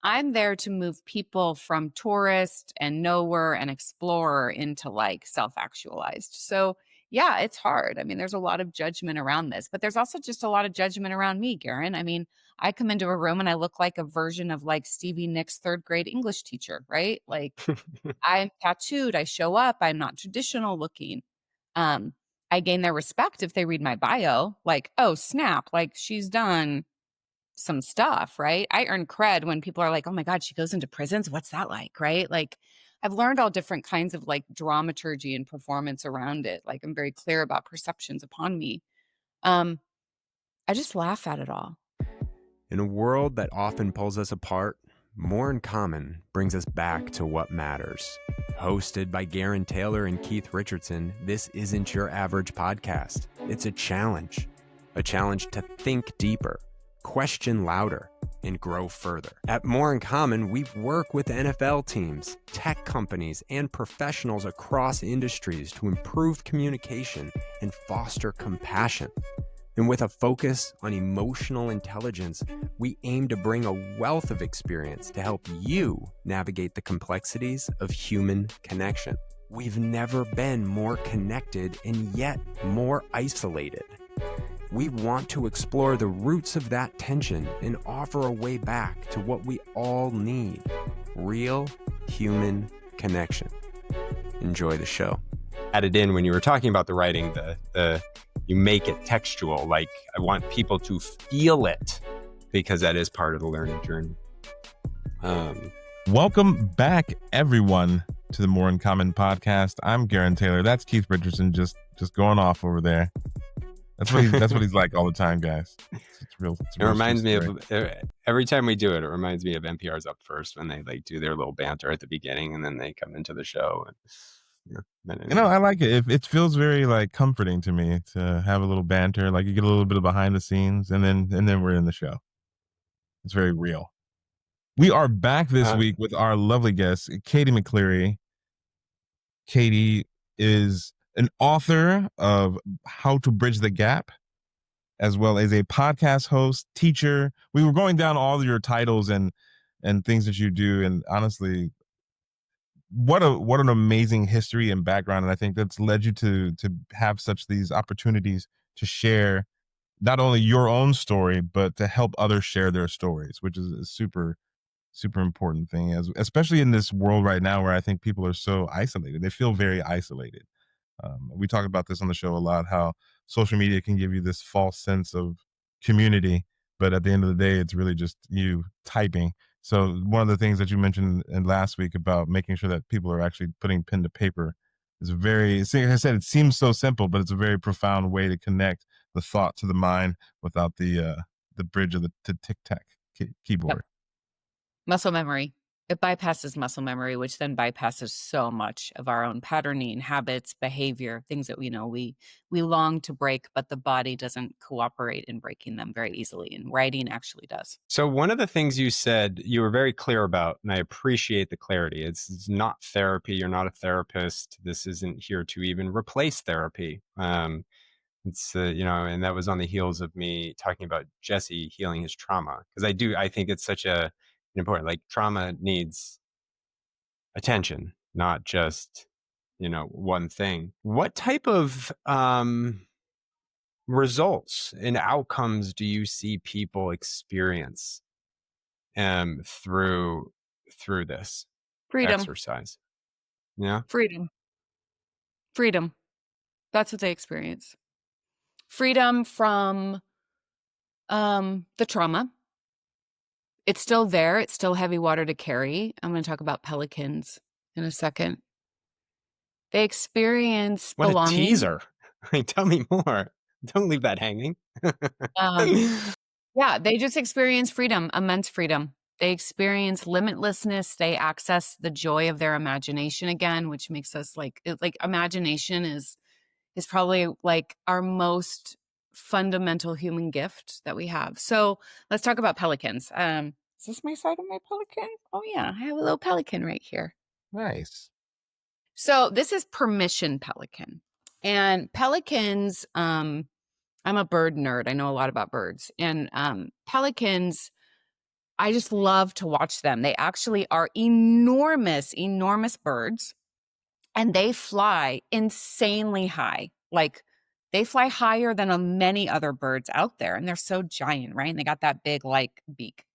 I'm there to move people from tourist and knower and explorer into like self-actualized. So yeah, it's hard. I mean, there's a lot of judgment around this, but there's also just a lot of judgment around me, Garen. I mean, I come into a room and I look like a version of like Stevie Nicks' third grade English teacher, right? Like I'm tattooed, I show up, I'm not traditional looking. Um, I gain their respect if they read my bio, like, oh, snap, like she's done some stuff, right? I earn cred when people are like, oh my God, she goes into prisons. What's that like? Right. Like I've learned all different kinds of like dramaturgy and performance around it. Like I'm very clear about perceptions upon me. Um, I just laugh at it all. In a world that often pulls us apart, More in Common brings us back to what matters. Hosted by Gerren Taylor and Keith Richardson, this isn't your average podcast. It's a challenge to think deeper, question louder, and grow further. At More in Common, we work with NFL teams, tech companies, and professionals across industries to improve communication and foster compassion. And with a focus on emotional intelligence, we aim to bring a wealth of experience to help you navigate the complexities of human connection. We've never been more connected and yet more isolated. We want to explore the roots of that tension and offer a way back to what we all need: real human connection. Enjoy the show. Added in when you were talking about the writing, you make it textual. Like, I want people to feel it because that is part of the learning journey. Welcome back, everyone, to the More in Common podcast. I'm Gerren Taylor. That's Keith Richardson, just going off over there. That's what he's like all the time, guys. It's real. It reminds me of every time we do it. It reminds me of NPR's Up First when they like do their little banter at the beginning and then they come into the show. And I like it. It feels very like comforting to me to have a little banter. Like you get a little bit of behind the scenes, and then we're in the show. It's very real. We are back this week with our lovely guest, Katie McCleary. Katie is an author of How to Bridge the Gap, as well as a podcast host, teacher. We were going down all of your titles and things that you do, and honestly, what an amazing history and background. And I think that's led you to have these opportunities to share not only your own story, but to help others share their stories, which is a super, super important thing, especially in this world right now where I think people are so isolated. They feel very isolated. We talk about this on the show a lot, how social media can give you this false sense of community, but at the end of the day, it's really just you typing. So one of the things that you mentioned in last week about making sure that people are actually putting pen to paper is like I said, it seems so simple, but it's a very profound way to connect the thought to the mind without the bridge of the tic-tac keyboard. Yep. Muscle memory. It bypasses muscle memory, which then bypasses so much of our own patterning, habits, behavior, things that we long to break, but the body doesn't cooperate in breaking them very easily. And writing actually does. So one of the things you said, you were very clear about, and I appreciate the clarity. It's not therapy. You're not a therapist. This isn't here to even replace therapy. It's and that was on the heels of me talking about Jesse healing his trauma, because I think it's such an important, like, trauma needs attention, not just one thing. What type of results and outcomes do you see people experience through this Freedom. exercise? Yeah. Freedom. That's what they experience. Freedom from the trauma. It's still there. It's still heavy water to carry. I'm going to talk about pelicans in a second. They experience what belonging. A teaser. Tell me more. Don't leave that hanging. Yeah, they just experience freedom, immense freedom. They experience limitlessness. They access the joy of their imagination again, which makes us like imagination is probably like our most fundamental human gift that we have. So let's talk about pelicans. Is this my side of my pelican? Oh yeah, I have a little pelican right here. Nice. So this is permission pelican. And pelicans, I'm a bird nerd. I know a lot about birds. And pelicans I just love to watch them. They actually are enormous, enormous birds, and they fly insanely high. Like they fly higher than many other birds out there, and they're so giant, right? And they got that big like beak.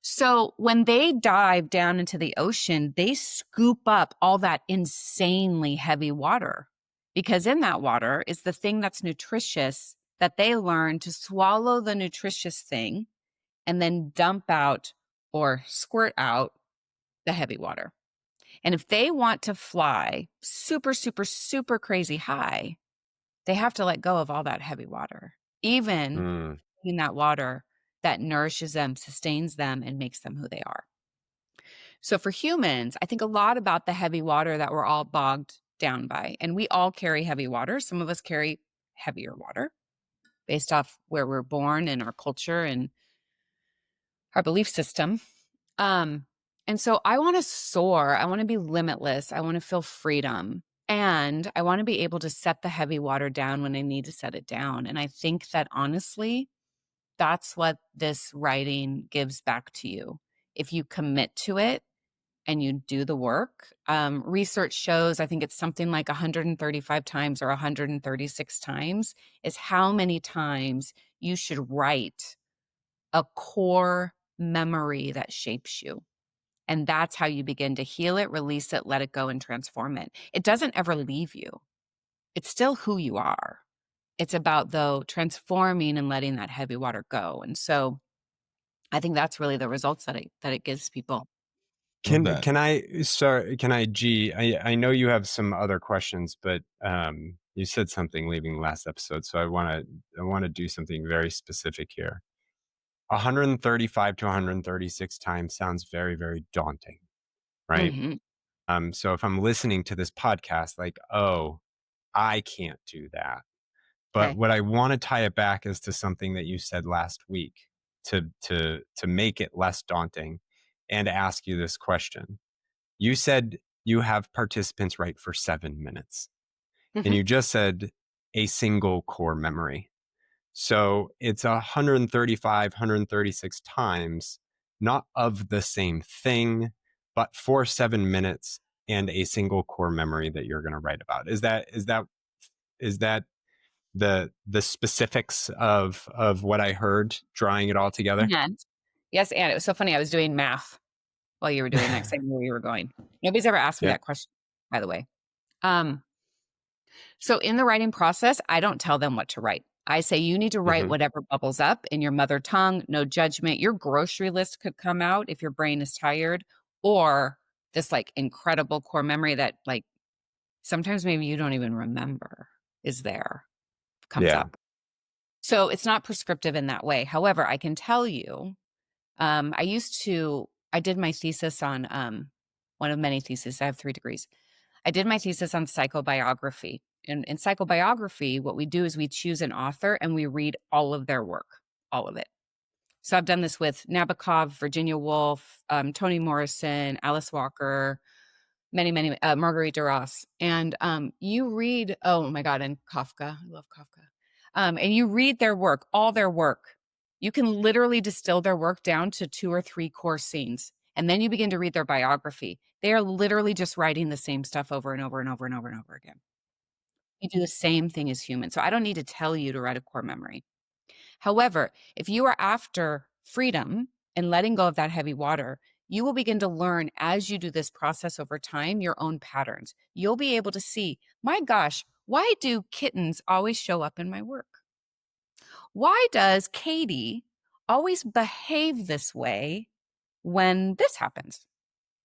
So when they dive down into the ocean, they scoop up all that insanely heavy water because in that water is the thing that's nutritious that they learn to swallow the nutritious thing and then dump out or squirt out the heavy water. And if they want to fly super, super, super crazy high, they have to let go of all that heavy water, even Mm. in that water that nourishes them, sustains them, and makes them who they are. So for humans, I think a lot about the heavy water that we're all bogged down by. And we all carry heavy water. Some of us carry heavier water based off where we're born and our culture and our belief system. Um, and so I want to soar. I want to be limitless. I want to feel freedom. And I want to be able to set the heavy water down when I need to set it down. And I think that honestly, that's what this writing gives back to you. If you commit to it and you do the work, research shows, I think it's something like 135 times or 136 times is how many times you should write a core memory that shapes you. And that's how you begin to heal it, release it, let it go, and transform it. It doesn't ever leave you. It's still who you are. It's about, though, transforming and letting that heavy water go. And so I think that's really the results that it gives people. Love that. Can I start? Can I, G? I know you have some other questions, but you said something leaving last episode, so I want to do something very specific here. 135 to 136 times sounds very, very daunting, right? Mm-hmm. So if I'm listening to this podcast, like, oh, I can't do that. But Okay. what I want to tie it back is to something that you said last week to make it less daunting and ask you this question. You said you have participants write for 7 minutes, and Mm-hmm. you just said a single core memory. So it's 135, 136 times, not of the same thing, but for 7 minutes and a single core memory that you're going to write about. Is that the specifics of what I heard, drawing it all together? And yes, and it was so funny. I was doing math while you were doing that because I knew where you were going. Nobody's ever asked me Yeah. that question, by the way. Um, so in the writing process, I don't tell them what to write. I say, you need to write Hmm. whatever bubbles up in your mother tongue, no judgment. Your grocery list could come out if your brain is tired, or this like incredible core memory that like sometimes maybe you don't even remember is there, comes Yeah. up. So it's not prescriptive in that way. However, I can tell you, I did my thesis on one of many theses. I have 3 degrees. I did my thesis on psychobiography. And in psychobiography, what we do is we choose an author and we read all of their work, all of it. So I've done this with Nabokov, Virginia Woolf, Toni Morrison, Alice Walker, many, many, Marguerite Duras. And you read, oh my God, and Kafka. I love Kafka. And you read their work, all their work. You can literally distill their work down to 2 or 3 core scenes. And then you begin to read their biography. They are literally just writing the same stuff over and over and over and over and over again. You do the same thing as humans. So I don't need to tell you to write a core memory. However, if you are after freedom and letting go of that heavy water, you will begin to learn as you do this process over time your own patterns. You'll be able to see, my gosh, why do kittens always show up in my work? Why does Katie always behave this way when this happens?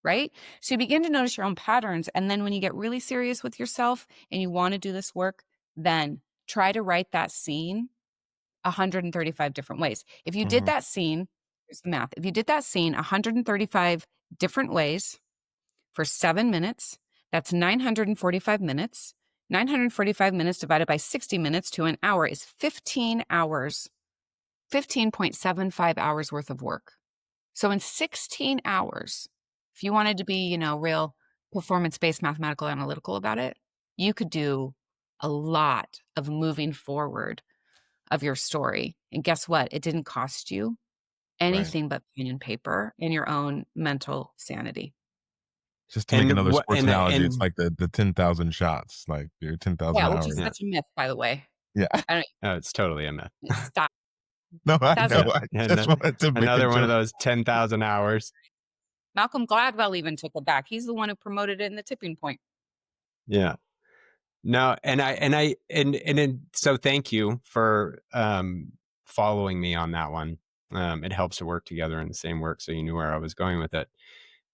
Right? So you begin to notice your own patterns. And then when you get really serious with yourself and you want to do this work, then try to write that scene 135 different ways. If you did Mhm. that scene, here's the math. If you did that scene 135 different ways for 7 minutes, that's 945 minutes. 945 minutes divided by 60 minutes to an hour is 15 hours, 15.75 hours worth of work. So in 16 hours, if you wanted to be, real performance-based mathematical analytical about it, you could do a lot of moving forward of your story. And guess what? It didn't cost you Right. anything but pen and paper and your own mental sanity. Just to make And another what sports analogy, it's and like the 10,000 shots, like your 10,000 Yeah, which is hours. yeah, such a myth, by the way. Yeah. I don't no, it's totally a myth. stop. No, I That's know. Yeah, I just and wanted to another one to of those 10,000 hours. Malcolm Gladwell even took it back. He's the one who promoted it in the tipping point. Yeah. No, so thank you for following me on that one. It helps to work together in the same work, so you knew where I was going with it.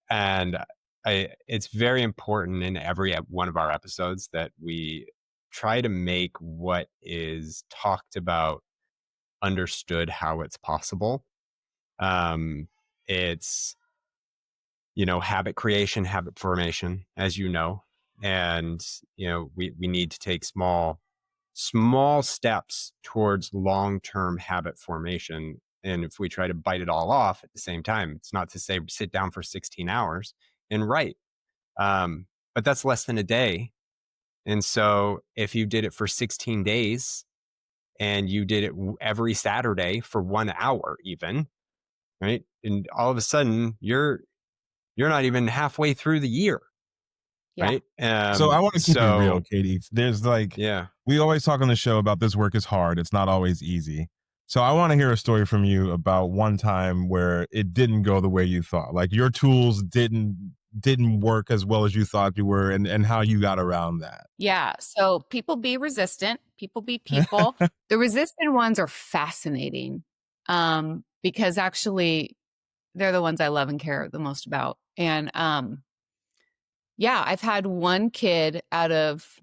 And it's very important in every one of our episodes that we try to make what is talked about understood how it's possible. It's habit creation, habit formation, as you know, and we need to take small steps towards long-term habit formation. And if we try to bite it all off at the same time, it's not to say sit down for 16 hours and write, but that's less than a day. And so if you did it for 16 days and you did it every Saturday for 1 hour, even, right? And all of a sudden you're not even halfway through the year, Yeah. right? So I want to keep it real, So Katie. There's like, yeah. we always talk on the show about this work is hard. It's not always easy. So I want to hear a story from you about one time where it didn't go the way you thought. Like your tools didn't work as well as you thought you were, and how you got around that. Yeah. So people be resistant. People be people. The resistant ones are fascinating because actually they're the ones I love and care the most about. And yeah, I've had one kid I've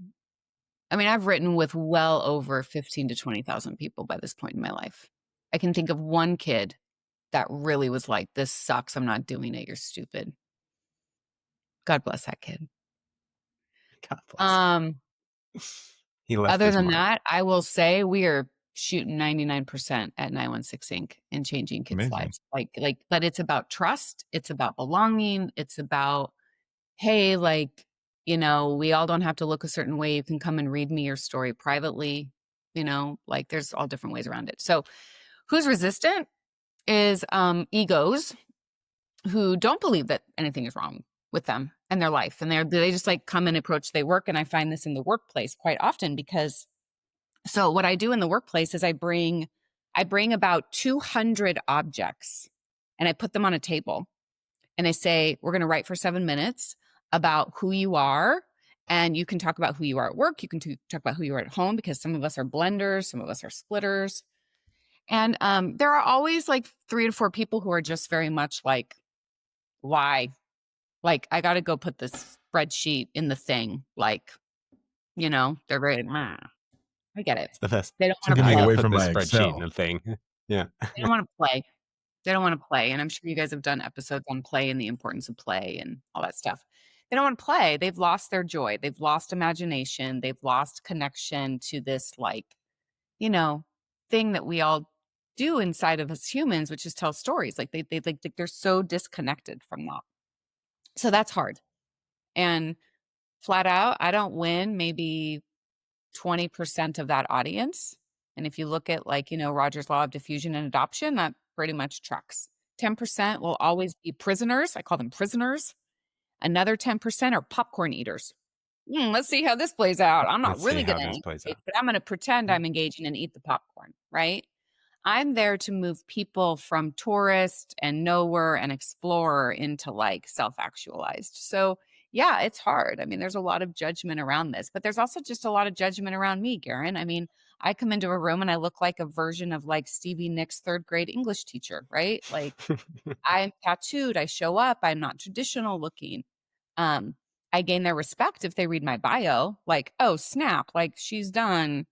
written with well over 15 to 20,000 people by this point in my life. I can think of one kid that really was like, this sucks. I'm not doing it. You're stupid. God bless that kid. God bless. Um, He left Other his than mark. that, I will say we are shooting 99% at 916 Inc. and changing kids' Amazing. lives. But it's about trust. It's about belonging. It's about, hey, we all don't have to look a certain way. You can come and read me your story privately. There's all different ways around it. So who's resistant is egos who don't believe that anything is wrong with them and their life. And they just like come and approach their work. And I find this in the workplace quite often because so what I do in the workplace is I bring about 200 objects and I put them on a table and I say, we're going to write for 7 minutes about who you are. And you can talk about who you are at work. You can talk about who you are at home because some of us are blenders, some of us are splitters. And there are always like 3 to 4 people who are just very much like, why? Like, I got to go put this spreadsheet in the thing. Like, they're very, I get it. It's the best. They don't Took want to I me gotta play. away put from this my spreadsheet in Excel. the thing. Yeah. They don't want to play. They don't want to play. And I'm sure you guys have done episodes on play and the importance of play and all that stuff. They don't want to play. They've lost their joy. They've lost imagination. They've lost connection to this, you know, thing that we all do inside of us humans, which is tell stories. Like they're so disconnected from that. So that's hard. And flat out, I don't win maybe 20% of that audience. And if you look at Roger's law of diffusion and adoption, that pretty much tracks. 10% will always be prisoners. I call them prisoners. Another 10% are popcorn eaters. Let's see how this plays out. I'm not Let's see really going how to this plays engage, out. but I'm going to pretend I'm engaging and eat the popcorn, right? I'm there to move people from tourist and knower and explorer into self-actualized. So yeah, it's hard. I mean, there's a lot of judgment around this, but there's also just a lot of judgment around me, Gerren. I mean, I come into a room and I look like a version of Stevie Nicks' third grade English teacher, right? Like I'm tattooed, I show up, I'm not traditional looking. Um, I gain their respect if they read my bio, like, oh snap, like she's done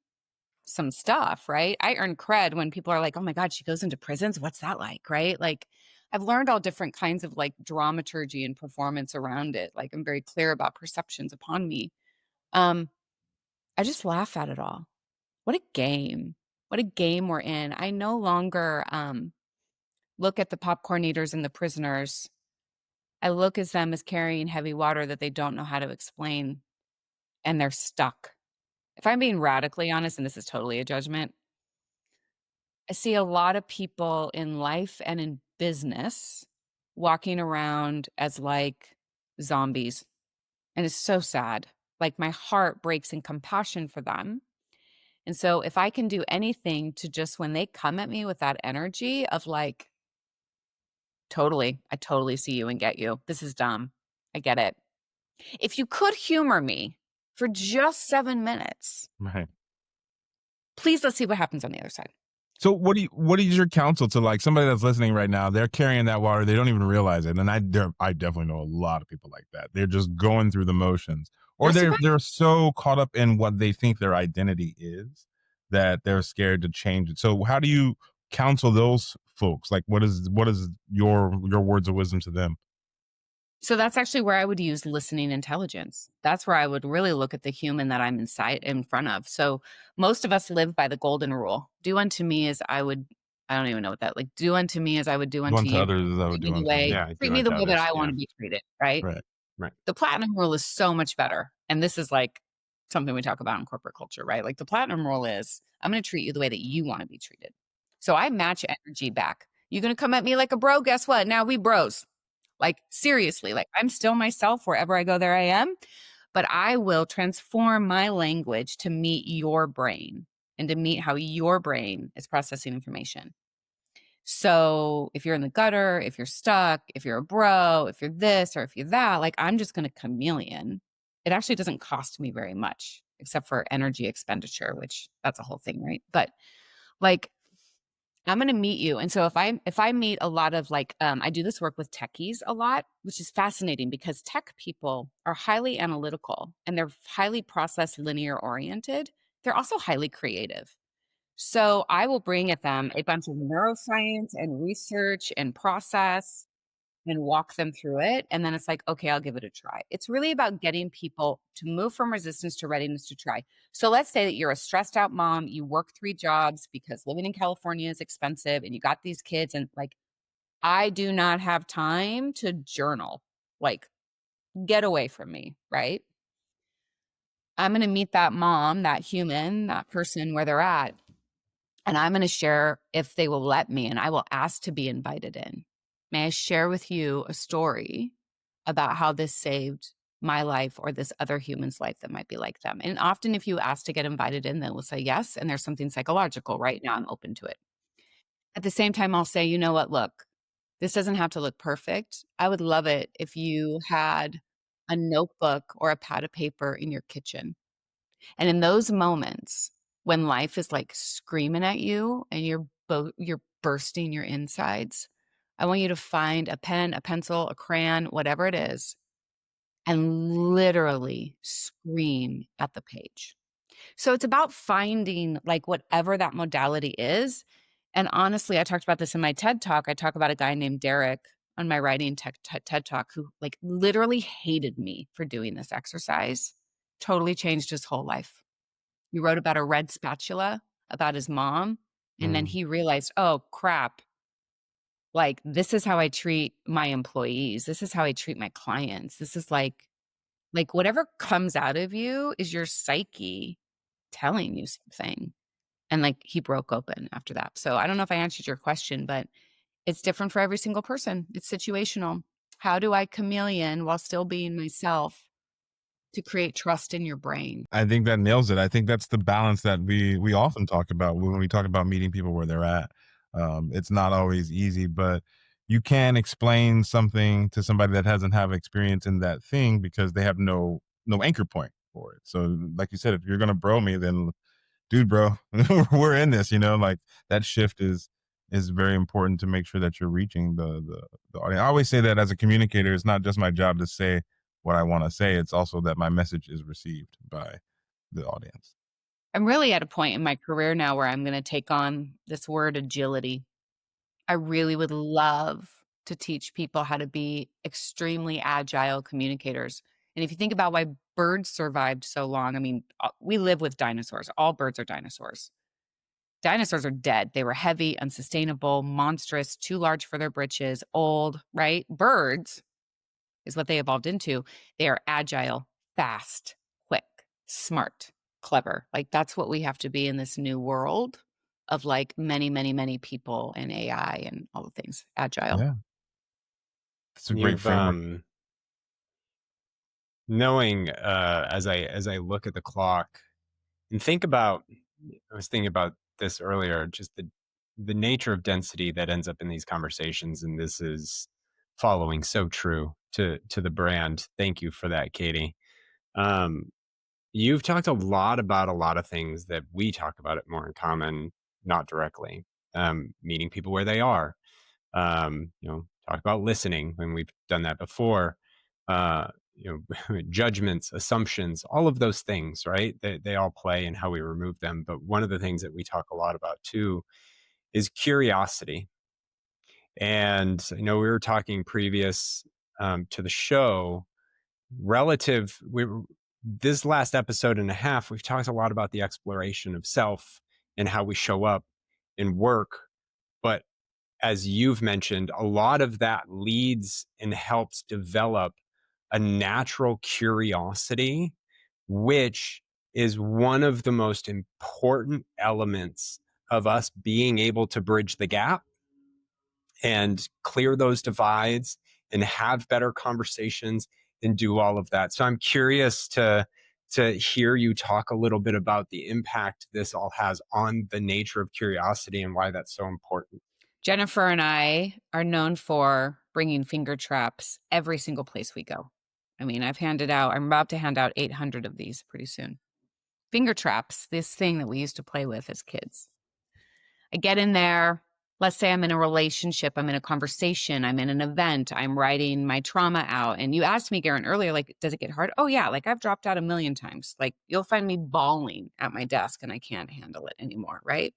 some stuff, right? I earn cred when people are like, oh my God, she goes into prisons. What's that like? Right? Like I've learned all different kinds of dramaturgy and performance around it. Like I'm very clear about perceptions upon me. Um, I just laugh at it all. What a game. What a game we're in. I no longer look at the popcorn eaters and the prisoners. I look at them as carrying heavy water that they don't know how to explain and they're stuck. If I'm being radically honest, and this is totally a judgment, I see a lot of people in life and in business walking around as like zombies. And it's so sad. Like my heart breaks in compassion for them. And so if I can do anything to just when they come at me with that energy of like, totally, I totally see you and get you. This is dumb. I get it. If you could humor me for just 7 minutes, Right. please let's see what happens on the other side. So what is your counsel to like somebody that's listening right now? They're carrying that water, they don't even realize it. And I definitely know a lot of people like that. They're just going through the motions, or That's okay. they're so caught up in what they think their identity is that they're scared to change it. So how do you counsel those folks? Like what is your words of wisdom to them? So that's actually where I would use listening intelligence. That's where I would really look at the human that I'm in front of. So most of us live by the golden rule. Do unto me as I don't even know what that like do unto me as I would do Do unto unto you. others as I would Treat me do the unto them. way Yeah, treat do me the unto way that others. I want Yeah. to be treated, right? Right. Right. The platinum rule is so much better. And this is like something we talk about in corporate culture, right? Like the platinum rule is I'm going to treat you the way that you want to be treated. So I match energy back. You're going to come at me like a bro. Guess what? Now we bros. Like seriously, like I'm still myself wherever I go, there I am. But I will transform my language to meet your brain and to meet how your brain is processing information. So if you're in the gutter, if you're stuck, if you're a bro, if you're this or if you're that, like I'm just going to chameleon. It actually doesn't cost me very much except for energy expenditure, which that's a whole thing, right? But like I'm going to meet you. And so if I meet a lot of like I do this work with techies a lot, which is fascinating because tech people are highly analytical and they're highly process linear oriented. They're also highly creative. So I will bring at them a bunch of neuroscience and research and process and walk them through it. And then it's like, okay, I'll give it a try. It's really about getting people to move from resistance to readiness to try. So let's say that you're a stressed out mom, you work 3 jobs because living in California is expensive and you got these kids and like, I do not have time to journal. Like, get away from me, right? I'm going to meet that mom, that human, that person where they're at. And I'm going to share if they will let me, and I will ask to be invited in. May I share with you a story about how this saved my life or this other human's life that might be like them? And often, if you ask to get invited in, they will say yes. And there's something psychological right now. I'm open to it. At the same time, I'll say, you know what? Look, this doesn't have to look perfect. I would love it if you had a notebook or a pad of paper in your kitchen and in those moments when life is like screaming at you and you're bursting your insides, I want you to find a pen, a pencil, a crayon, whatever it is, and literally scream at the page. So it's about finding like whatever that modality is. And honestly, I talked about this in my TED Talk. I talk about a guy named Derek on my writing TED Talk who like literally hated me for doing this exercise, totally changed his whole life. He wrote about a red spatula, about his mom, and then Mm. he realized, "Oh, crap. Like, this is how I treat my employees. This is how I treat my clients. This is like whatever comes out of you is your psyche telling you something." And, like, he broke open after that. So, I don't know if I answered your question, but it's different for every single person. It's situational. How do I chameleon while still being myself to create trust in your brain? I think that nails it. I think that's the balance that we often talk about when we talk about meeting people where they're at. It's not always easy, but you can explain something to somebody that doesn't have experience in that thing because they have no anchor point for it. So, like you said, if you're gonna bro me, then dude, bro, we're in this. Like that shift is very important to make sure that you're reaching the audience. I always say that as a communicator, it's not just my job to say what I want to say. It's also that my message is received by the audience. I'm really at a point in my career now where I'm gonna take on this word agility. I really would love to teach people how to be extremely agile communicators. And if you think about why birds survived so long, I mean, we live with dinosaurs. All birds are dinosaurs. Dinosaurs are dead. They were heavy, unsustainable, monstrous, too large for their britches, old, right? Birds is what they evolved into. They are agile, fast, quick, smart, clever. Like that's what we have to be in this new world. of like many, many, many people and AI and all the things, agile. Yeah. It's a great You've framework. knowing as I look at the clock and think about, I was thinking about this earlier, just the nature of density that ends up in these conversations, and this is following so true to the brand. Thank you for that, Katie. Um, you've talked a lot about a lot of things that we talk about it more in common, not directly. Meeting people where they are. Talk about listening when we've done that before. Judgments, assumptions, all of those things, right? They all play in how we remove them. But one of the things that we talk a lot about too is curiosity. And I know we were talking previous to the show relative. This last episode and a half, we've talked a lot about the exploration of self and how we show up in work. But as you've mentioned, a lot of that leads and helps develop a natural curiosity, which is one of the most important elements of us being able to bridge the gap and clear those divides and have better conversations and do all of that. So I'm curious to hear you talk a little bit about the impact this all has on the nature of curiosity and why that's so important. Jennifer and I are known for bringing finger traps every single place we go. I mean, I'm about to hand out 800 of these pretty soon. Finger traps, this thing that we used to play with as kids. I get in there. Let's say I'm in a relationship, I'm in a conversation, I'm in an event, I'm writing my trauma out. And you asked me, Gerren, earlier, like, does it get hard? Oh, yeah. Like, I've dropped out a million times. Like, you'll find me bawling at my desk and I can't handle it anymore. Right.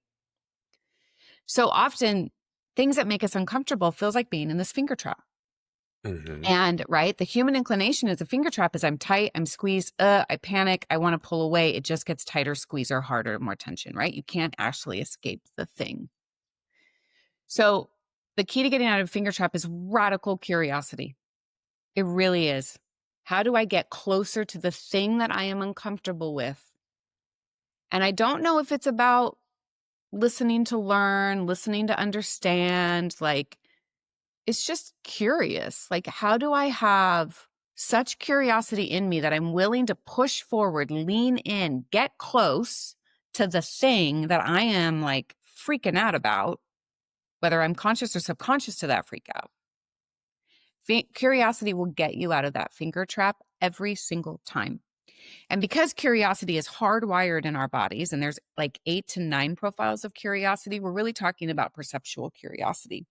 So often, things that make us uncomfortable feels like being in this finger trap. Mm-hmm. And right, the human inclination is a finger trap is I'm tight, I'm squeezed, I panic, I want to pull away. It just gets tighter, squeezer, harder, more tension, right? You can't actually escape the thing. So the key to getting out of a finger trap is radical curiosity. It really is. How do I get closer to the thing that I am uncomfortable with? And I don't know if it's about listening to learn, listening to understand, like it's just curious. Like, how do I have such curiosity in me that I'm willing to push forward, lean in, get close to the thing that I am like freaking out about, whether I'm conscious or subconscious to that freak out? Curiosity will get you out of that finger trap every single time. And because curiosity is hardwired in our bodies, and there's like 8 to 9 profiles of curiosity, we're really talking about perceptual curiosity.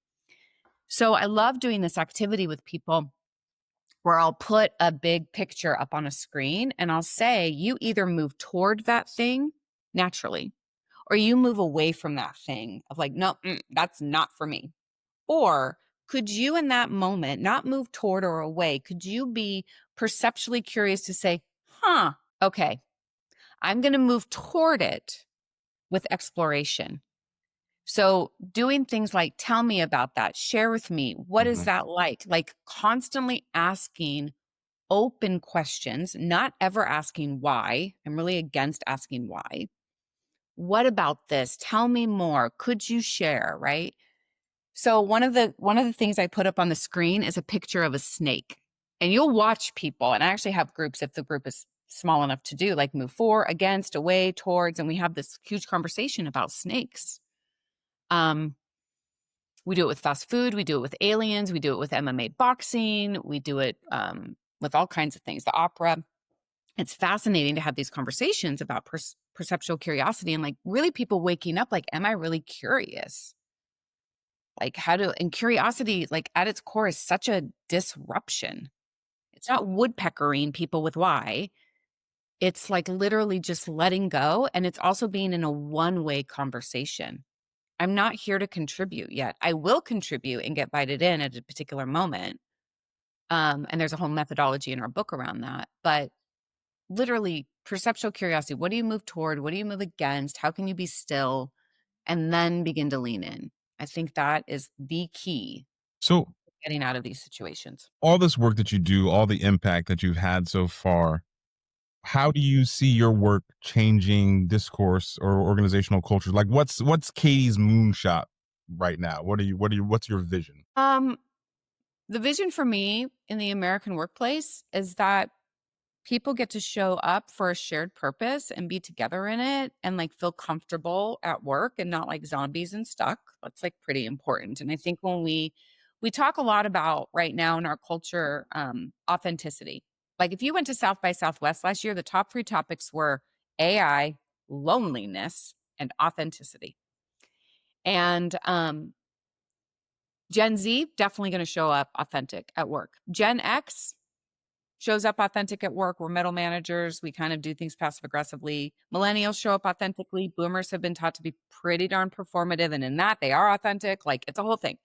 So I love doing this activity with people where I'll put a big picture up on a screen and I'll say, you either move toward that thing naturally, or you move away from that thing of like, no, that's not for me. Or could you in that moment not move toward or away? Could you be perceptually curious to say, okay, I'm going to move toward it with exploration. So doing things like, tell me about that, share with me, what is Mhm. that like? Like constantly asking open questions, not ever asking why. I'm really against asking why. What about this? Tell me more. Could you share, right? So one of the things I put up on the screen is a picture of a snake. And you'll watch people, and I actually have groups if the group is small enough to do, like move for, against, away, towards, and we have this huge conversation about snakes. We do it with fast food, we do it with aliens, we do it with MMA boxing, we do it with all kinds of things, the opera. It's fascinating to have these conversations about perceptual curiosity and like really people waking up like, am I really curious? Like and curiosity, like at its core is such a disruption. It's not woodpeckering people with why. It's like literally just letting go. And it's also being in a one-way conversation. I'm not here to contribute yet. I will contribute and get invited in at a particular moment. And there's a whole methodology in our book around that. But literally, perceptual curiosity. What do you move toward? What do you move against? How can you be still? And then begin to lean in. I think that is the key So to getting out of these situations. all this work that you do, all the impact that you've had so far, how do you see your work changing discourse or organizational culture? Like what's Katie's moonshot right now? What's your vision? Um, the vision for me in the American workplace is that people get to show up for a shared purpose and be together in it and like feel comfortable at work and not like zombies and stuck. That's like pretty important. And I think when we talk a lot about right now in our culture, authenticity. Like if you went to South by Southwest last year, the top 3 topics were AI, loneliness, and authenticity. And Gen Z definitely going to show up authentic at work. Gen X shows up authentic at work. We're middle managers. We kind of do things passive aggressively. Millennials show up authentically. Boomers have been taught to be pretty darn performative. And in that, they are authentic. Like it's a whole thing.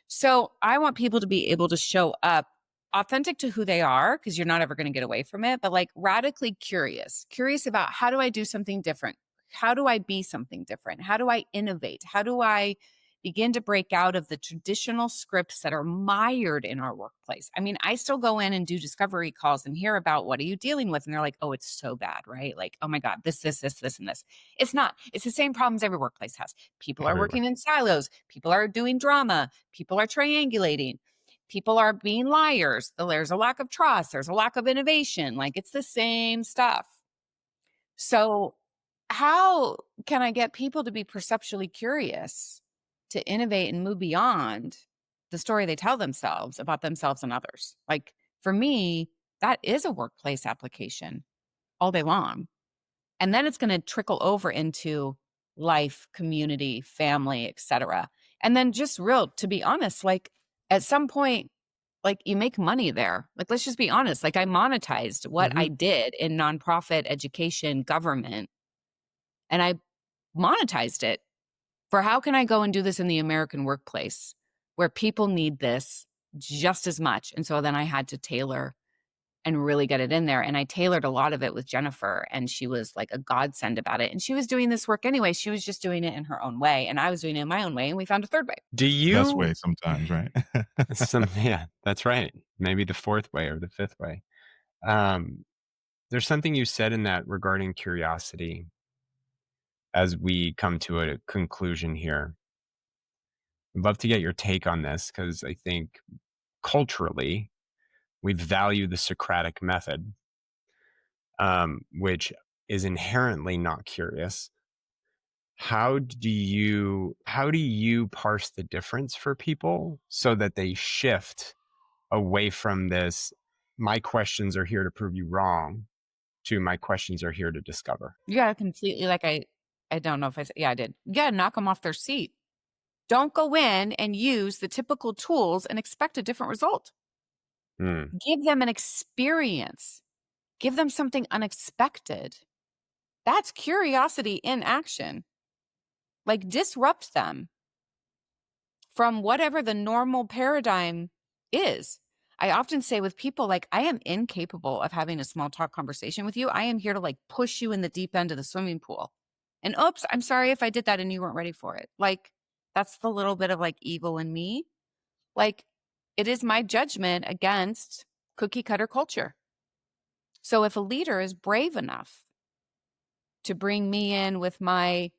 So I want people to be able to show up authentic to who they are, because you're not ever going to get away from it, but like radically curious about how do I do something different? How do I be something different? How do I innovate? How do I begin to break out of the traditional scripts that are mired in our workplace? I mean, I still go in and do discovery calls and hear about what are you dealing with? And they're like, oh, it's so bad, right? Like, oh my God, this, and this. It's not. It's the same problems every workplace has. People are Everywhere. working in silos. People are doing drama. People are triangulating. People are being liars. There's a lack of trust. There's a lack of innovation. Like it's the same stuff. So, how can I get people to be perceptually curious, to innovate and move beyond the story they tell themselves about themselves and others? Like for me, that is a workplace application all day long. And then it's going to trickle over into life, community, family, etc. And then just real, to be honest, like at some point, like you make money there. Like, let's just be honest. Like I monetized what I Hmm. did in nonprofit, education, government, and I monetized it for how can I go and do this in the American workplace where people need this just as much. And so then I had to tailor and really get it in there. And I tailored a lot of it with Jennifer, and she was like a godsend about it. And she was doing this work anyway. She was just doing it in her own way. And I was doing it in my own way. And we found a third way. Do Best you way sometimes, right? yeah, that's right. Maybe the fourth way or the fifth way. Um, there's something you said in that regarding curiosity as we come to a conclusion here. I'd love to get your take on this because I think culturally we value the Socratic method, which is inherently not curious. How do you parse the difference for people so that they shift away from this, my questions are here to prove you wrong, to my questions are here to discover? You got to completely, like, I don't know if I said, yeah, I did. You got to knock them off their seat. Don't go in and use the typical tools and expect a different result. Mm, Give them an experience. Give them something unexpected. That's curiosity in action. Like disrupt them from whatever the normal paradigm is. I often say with people, like, I am incapable of having a small talk conversation with you. I am here to like push you in the deep end of the swimming pool. And oops, I'm sorry if I did that and you weren't ready for it. Like, that's the little bit of like evil in me. Like, it is my judgment against cookie cutter culture. So if a leader is brave enough to bring me in with my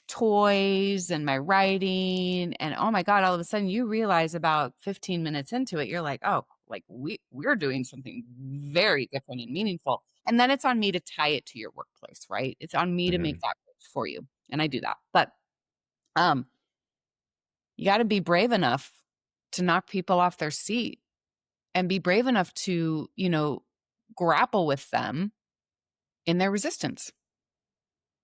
toys and my writing, and oh my God, all of a sudden you realize about 15 minutes into it, you're like, oh, like we're doing something very different and meaningful. And then it's on me to tie it to your workplace, right? It's on me to make mhm, that for you. And I do that. But um you got to be brave enough to knock people off their seat and be brave enough to, grapple with them in their resistance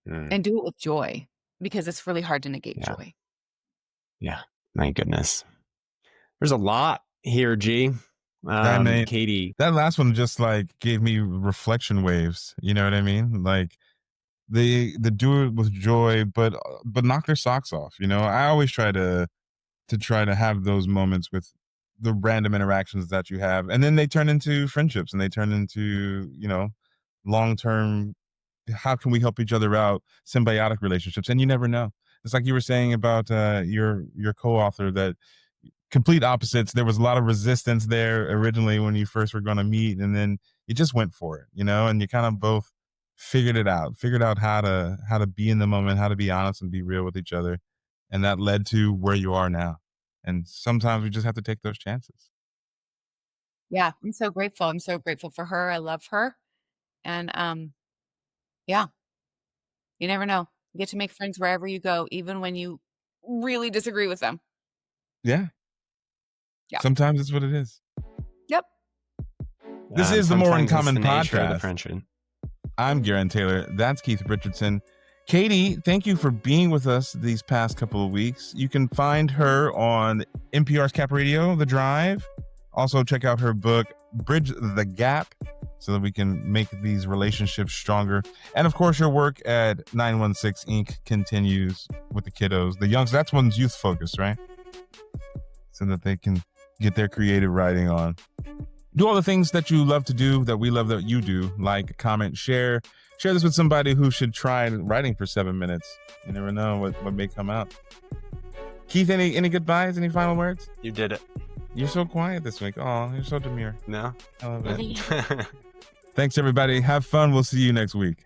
mm, and do it with joy, because it's really hard to negate yeah, joy. yeah. My goodness. There's a lot here, G. I mean, Katie. that last one just like gave me reflection waves. You know what I mean? Like the do it with joy, but knock their socks off. You know, I always try to have those moments with the random interactions that you have, and then they turn into friendships, and they turn into long term. How can we help each other out? Symbiotic relationships, and you never know. It's like you were saying about your co-author, that complete opposites. There was a lot of resistance there originally when you first were going to meet, and then you just went for it, and you kind of both figured out how to be in the moment, how to be honest and be real with each other. And that led to where you are now. And sometimes we just have to take those chances. Yeah, I'm so grateful. I'm so grateful for her. I love her. And yeah, you never know. You get to make friends wherever you go, even when you really disagree with them. Yeah. Yeah. Sometimes it's what it is. Yep. This is the More in Sometimes it's Common the nature of the podcast. friendship. I'm Gerren Taylor. That's Keith Richardson. Katie, thank you for being with us these past couple of weeks. You can find her on NPR's Cap Radio, The Drive. Also, check out her book, Bridge the Gap, so that we can make these relationships stronger. And of course, your work at 916 Inc. continues with the kiddos, the youngs. That's one's youth focus, right? So that they can get their creative writing on. Do all the things that you love to do, that we love that you do, like, comment, share this with somebody who should try writing for 7 minutes. You never know what may come out. Keith, any goodbyes, any final words? You did it. You're so quiet this week. Oh, you're so demure. No? I love it. Thanks, everybody. Have fun. We'll see you next week.